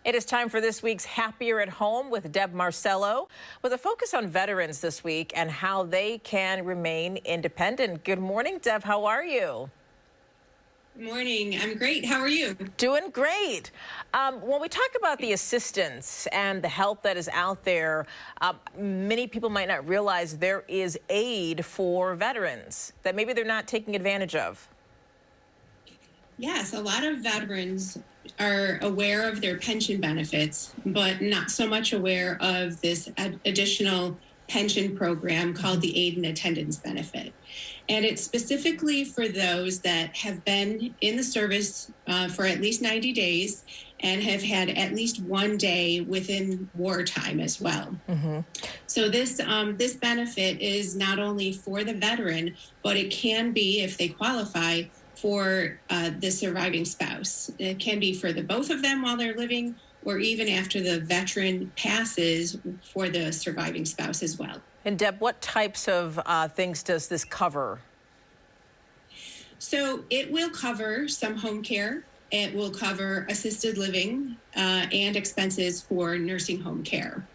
It is time for this week's Happier at Home with Deb Marcello, with a focus on veterans this week and how they can remain independent. Good morning, Deb. How are you? Good morning. I'm great. How are you? Doing great. When we talk about the assistance and the help that is out there, many people might not realize there is aid for veterans that maybe they're not taking advantage of. Yes, a lot of veterans are aware of their pension benefits, but not so much aware of this additional pension program called the Aid and Attendance Benefit. And it's specifically for those that have been in the service for at least 90 days and have had at least one day within wartime as well. So this benefit is not only for the veteran, but it can be, if they qualify, for the surviving spouse. It can be for the both of them while they're living, or even after the veteran passes, for the surviving spouse as well. And Deb, what types of things does this cover? So it will cover some home care. It will cover assisted living and expenses for nursing home care.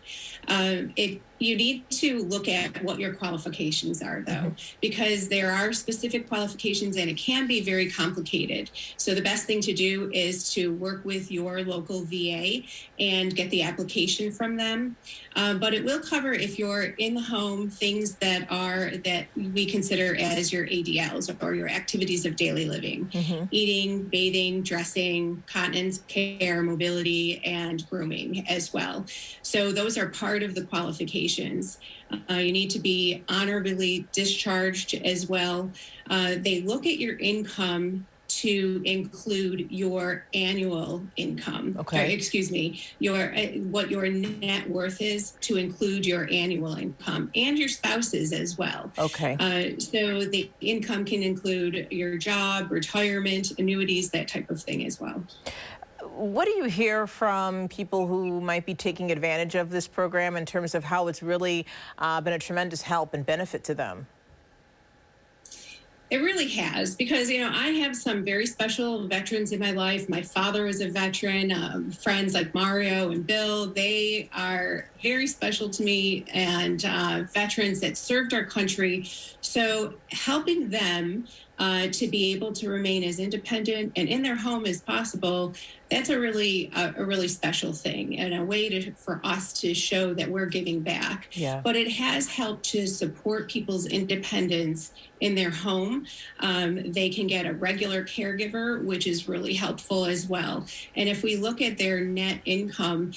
You need to look at what your qualifications are, though, because there are specific qualifications and it can be very complicated. So the best thing to do is to work with your local VA and get the application from them. But it will cover, if you're in the home, things that we consider as your ADLs, or your activities of daily living: eating, bathing, dressing, continence care, mobility, and grooming as well. So those are part of the qualifications. You need to be honorably discharged as well. They look at your income to include your annual income. Okay. Excuse me, what your net worth is, to include your annual income and your spouse's as well. Okay. So the income can include your job, retirement, annuities, that type of thing as well. What do you hear from people who might be taking advantage of this program in terms of how it's really been a tremendous help and benefit to them? It really has, because, I have some very special veterans in my life. My father is a veteran. Friends like Mario and Bill, they are very special to me, and veterans that served our country. So helping them to be able to remain as independent and in their home as possible, that's a really special thing, and a way for us to show that we're giving back. Yeah. But it has helped to support people's independence in their home. They can get a regular caregiver, which is really helpful as well. And if we look at their net income,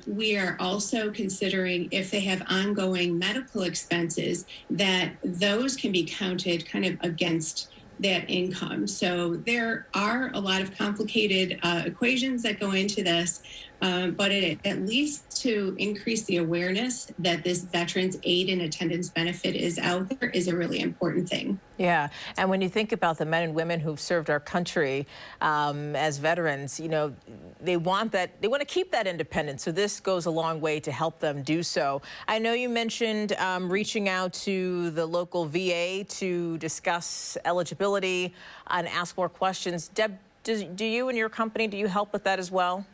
we are also considering, if they have ongoing medical expenses, that those can be counted kind of against that income. So there are a lot of complicated equations that go into this, but at least to increase the awareness that this Veterans Aid and Attendance Benefit is out there is a really important thing. Yeah, and when you think about the men and women who've served our country as veterans, they want to keep that independence. So this goes a long way to help them do so. I know you mentioned reaching out to the local VA to discuss eligibility and ask more questions. Deb, do you and your company, do you help with that as well?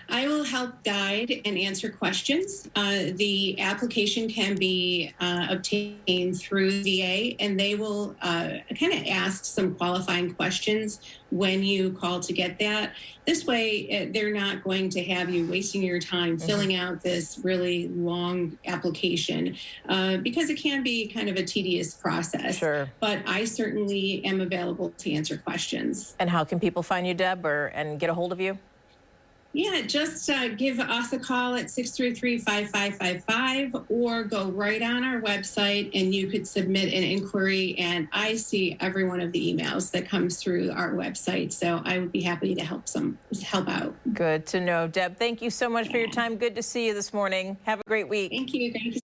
I will help guide and answer questions. The application can be obtained through VA, and they will kind of ask some qualifying questions when you call to get that. This way, they're not going to have you wasting your time filling out this really long application, because it can be kind of a tedious process. Sure. But I certainly am available to answer questions. And how can people find you, Deb, and get a hold of you? Yeah, just give us a call at 633-5555, or go right on our website and you could submit an inquiry, and I see every one of the emails that comes through our website. So I would be happy to help out. Good to know. Deb, thank you so much for your time. Good to see you this morning. Have a great week. Thank you. Thank you.